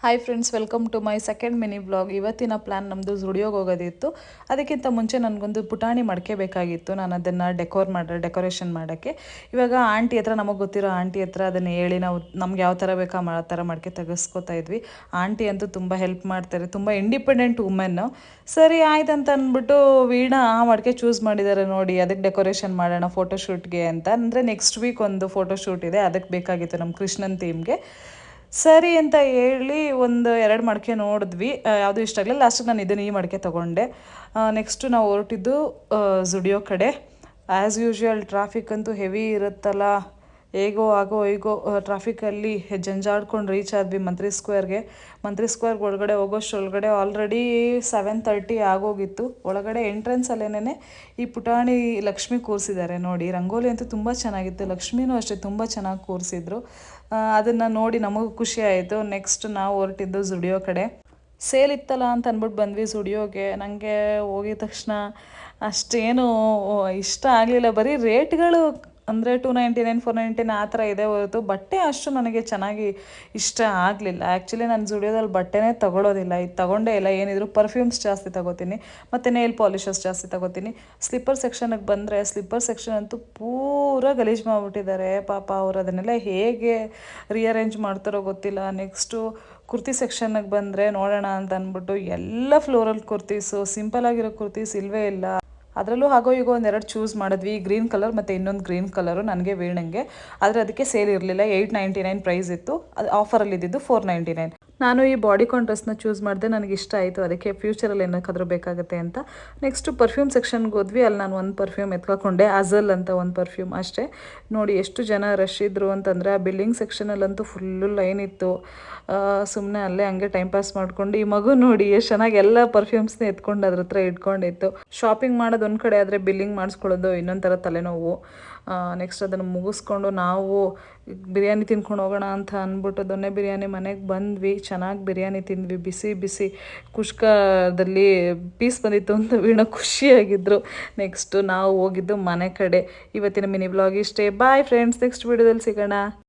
Hi friends, welcome to my second mini vlog. ಇವತ್ತಿನ plan ನಮ್ಮದು ಝುಡಿಯೋಗೆ ಹೋಗೋದಿತ್ತು. ಅದಕ್ಕಿಂತ ಮುಂಚೆ ನನಗೊಂದು ಪುಟಾಣಿ ಮಡಕೆ ಬೇಕಾಗಿತ್ತು. ನಾನು ಅದನ್ನು ಡೆಕೋರೇಷನ್ ಮಾಡೋಕ್ಕೆ. ಇವಾಗ ಆಂಟಿ ಹತ್ರ, ನಮಗೆ ಗೊತ್ತಿರೋ ಆಂಟಿ ಹತ್ರ ಅದನ್ನು ಹೇಳಿ ನಾವು ನಮ್ಗೆ ಯಾವ ಥರ ಬೇಕಾ ಆ ಥರ ಮಡಕೆ ತೆಗೆಸ್ಕೊತಾ ಇದ್ವಿ. ಆಂಟಿ ಅಂತೂ ತುಂಬ ಹೆಲ್ಪ್ ಮಾಡ್ತಾರೆ, ತುಂಬ ಇಂಡಿಪೆಂಡೆಂಟ್ ವುಮೆನ್ನು. ಸರಿ ಆಯ್ತು ಅಂತ ಅಂದ್ಬಿಟ್ಟು ವೀಣಾ ಆ ಮಡಕೆ ಚೂಸ್ ಮಾಡಿದ್ದಾರೆ. ನೋಡಿ, ಅದಕ್ಕೆ ಡೆಕೋರೇಷನ್ ಮಾಡೋಣ ಫೋಟೋಶೂಟ್ಗೆ ಅಂತ. ಅಂದರೆ ನೆಕ್ಸ್ಟ್ ವೀಕ್ ಒಂದು ಫೋಟೋಶೂಟ್ ಇದೆ, ಅದಕ್ಕೆ ಬೇಕಾಗಿತ್ತು ನಮ್ಮ ಕೃಷ್ಣನ್ ಥೀಮ್ಗೆ. ಸರಿ ಅಂತ ಹೇಳಿ ಒಂದು 2 ಮಡಕೆ ನೋಡಿದ್ವಿ, ಯಾವುದೂ ಇಷ್ಟ ಆಗಲಿಲ್ಲ. ಲಾಸ್ಟಿಗೆ ನಾನು ಈ ಮಡಕೆ ತೊಗೊಂಡೆ. ನೆಕ್ಸ್ಟು ನಾವು ಹೊರಟಿದ್ದು ಝುಡಿಯೋ ಕಡೆ. ಆ್ಯಸ್ ಯೂಶ್ವಲ್ ಟ್ರಾಫಿಕ್ ಅಂತೂ ಹೆವಿ ಇರುತ್ತಲ್ಲ, ಹೇಗೋ ಟ್ರಾಫಿಕಲ್ಲಿ ಜಂಜಾಡ್ಕೊಂಡು ರೀಚ್ ಆದ್ವಿ ಮಂತ್ರಿ ಸ್ಕ್ವೇರ್ಗೆ ಒಳಗಡೆ ಹೋಗೋಷ್ಟೊಳಗಡೆ ಆಲ್ರೆಡಿ 7:30 ಆಗೋಗಿತ್ತು. ಒಳಗಡೆ ಎಂಟ್ರೆನ್ಸಲ್ಲೇನೆ ಈ ಪುಟಾಣಿ ಲಕ್ಷ್ಮಿ ಕೂರಿಸಿದ್ದಾರೆ. ನೋಡಿ, ರಂಗೋಲಿ ಅಂತೂ ತುಂಬ ಚೆನ್ನಾಗಿತ್ತು. ಲಕ್ಷ್ಮಿನೂ ಅಷ್ಟೇ ತುಂಬ ಚೆನ್ನಾಗಿ ಕೂರಿಸಿದ್ರು. ಅದನ್ನು ನೋಡಿ ನಮಗೂ ಖುಷಿ ಆಯಿತು. ನೆಕ್ಸ್ಟ್ ನಾವು ಹೊರಟಿದ್ದು ಝುಡಿಯೋ ಕಡೆ. ಸೇಲ್ ಇತ್ತಲ್ಲ ಅಂತ ಅಂದ್ಬಿಟ್ಟು ಬಂದ್ವಿ ಝುಡಿಯೋಗೆ. ನನಗೆ ಹೋಗಿದ ತಕ್ಷಣ ಅಷ್ಟೇನು ಇಷ್ಟ ಆಗಲಿಲ್ಲ. ಬರೀ ರೇಟ್ಗಳು ಅಂದರೆ 299, 499 ಆ ಥರ ಇದೆ ಹೊರತು ಬಟ್ಟೆ ಅಷ್ಟು ನನಗೆ ಚೆನ್ನಾಗಿ ಇಷ್ಟ ಆಗಲಿಲ್ಲ. ಆ್ಯಕ್ಚುಲಿ ನಾನು ಝುಡಿಯೋದಲ್ಲಿ ಬಟ್ಟೆನೇ ತೊಗೊಳೋದಿಲ್ಲ, ಇದು ತೊಗೊಂಡೇ ಇಲ್ಲ. ಏನಿದ್ರು ಪರ್ಫ್ಯೂಮ್ಸ್ ಜಾಸ್ತಿ ತೊಗೋತೀನಿ ಮತ್ತು ನೇಲ್ ಪಾಲಿಷಸ್ ಜಾಸ್ತಿ ತೊಗೋತೀನಿ. ಸ್ಲಿಪ್ಪರ್ ಸೆಕ್ಷನ್ಗೆ ಬಂದರೆ ಸ್ಲಿಪ್ಪರ್ ಸೆಕ್ಷನ್ ಅಂತೂ ಪೂರ ಗಲೀಜು ಮಾಡಿಬಿಟ್ಟಿದ್ದಾರೆ ಪಾಪ. ಅವರು ಅದನ್ನೆಲ್ಲ ಹೇಗೆ ರಿಅರೇಂಜ್ ಮಾಡ್ತಾರೋ ಗೊತ್ತಿಲ್ಲ. ನೆಕ್ಸ್ಟು ಕುರ್ತಿ ಸೆಕ್ಷನ್ಗೆ ಬಂದರೆ ನೋಡೋಣ ಅಂತ ಅಂದ್ಬಿಟ್ಟು ಎಲ್ಲ ಫ್ಲೋರಲ್ ಕುರ್ತೀಸು, ಸಿಂಪಲ್ ಆಗಿರೋ ಕುರ್ತೀಸ್ ಇಲ್ಲವೇ ಇಲ್ಲ. ಅದರಲ್ಲೂ ಈಗ ಒಂದೆರಡು ಚೂಸ್ ಮಾಡಿದ್ವಿ, ಗ್ರೀನ್ ಕಲರ್ ಮತ್ತು ಇನ್ನೊಂದು ಗ್ರೀನ್ ಕಲರು ನನಗೆ ವೀಣಂಗೆ. ಆದರೆ ಅದಕ್ಕೆ ಸೇಲ್ ಇರಲಿಲ್ಲ, 899 ಪ್ರೈಸ್ ಇತ್ತು. ಅದು ಆಫರಲ್ಲಿ ಇದ್ದಿದ್ದು 499. ನಾನು ಈ ಬಾಡಿಕಾನ್ ಡ್ರೆಸ್ನ ಚೂಸ್ ಮಾಡಿದೆ, ನನಗೆ ಇಷ್ಟ ಆಯಿತು. ಅದಕ್ಕೆ ಫ್ಯೂಚರಲ್ಲಿ ಏನಕ್ಕಾದ್ರೂ ಬೇಕಾಗುತ್ತೆ ಅಂತ. ನೆಕ್ಸ್ಟು ಪರ್ಫ್ಯೂಮ್ ಸೆಕ್ಷನ್ಗೆ ಹೋದ್ವಿ. ಅಲ್ಲಿ ನಾನು ಒಂದು ಪರ್ಫ್ಯೂಮ್ ಎತ್ಕೊಂಡೆ, ಅಜಲ್ ಅಂತ ಒಂದು ಪರ್ಫ್ಯೂಮ್ ಅಷ್ಟೇ. ನೋಡಿ ಎಷ್ಟು ಜನ ರಶ್ ಇದ್ದರು ಅಂತಂದರೆ, ಆ ಬಿಲ್ಲಿಂಗ್ ಸೆಕ್ಷನಲ್ಲಂತೂ ಫುಲ್ಲು ಲೈನ್ ಇತ್ತು. ಸುಮ್ಮನೆ ಅಲ್ಲೇ ಹಂಗೆ ಟೈಮ್ ಪಾಸ್ ಮಾಡ್ಕೊಂಡು, ಈ ಮಗು ನೋಡಿ ಎಷ್ಟು ಚೆನ್ನಾಗಿ ಎಲ್ಲ ಪರ್ಫ್ಯೂಮ್ಸ್ನ ಎತ್ಕೊಂಡು ಅದ್ರ ಹತ್ರ ಇಟ್ಕೊಂಡಿತ್ತು. ಶಾಪಿಂಗ್ ಮಾಡೋದು ಒಂದು ಕಡೆ ಆದರೆ ಬಿಲ್ಲಿಂಗ್ ಮಾಡಿಸ್ಕೊಳ್ಳೋದು ಇನ್ನೊಂದು ಥರ ತಲೆನೋವು. ನೆಕ್ಸ್ಟ್ ಅದನ್ನು ಮುಗಿಸ್ಕೊಂಡು ನಾವು ಬಿರಿಯಾನಿ ತಿನ್ಕೊಂಡು ಹೋಗೋಣ ಅಂತ ಅಂದ್ಬಿಟ್ಟು ದೊನ್ನೆ ಬಿರಿಯಾನಿ ಮನೆಗೆ ಬಂದ್ವಿ. ಚೆನ್ನಾಗಿ ಬಿರಿಯಾನಿ ತಿಂದ್ವಿ, ಬಿಸಿ ಬಿಸಿ ಕುಷ್ಕದಲ್ಲಿ ಪೀಸ್ ಬಂದಿತ್ತು ಅಂತ ವೀಣಾ ಖುಷಿಯಾಗಿದ್ದರು. ನೆಕ್ಸ್ಟು ನಾವು ಹೋಗಿದ್ದು ಮನೆ ಕಡೆ. ಇವತ್ತಿನ ಮಿನಿ ಬ್ಲಾಗ್ ಇಷ್ಟೇ. ಬಾಯ್ ಫ್ರೆಂಡ್ಸ್, ನೆಕ್ಸ್ಟ್ ವಿಡಿಯೋದಲ್ಲಿ ಸಿಗೋಣ.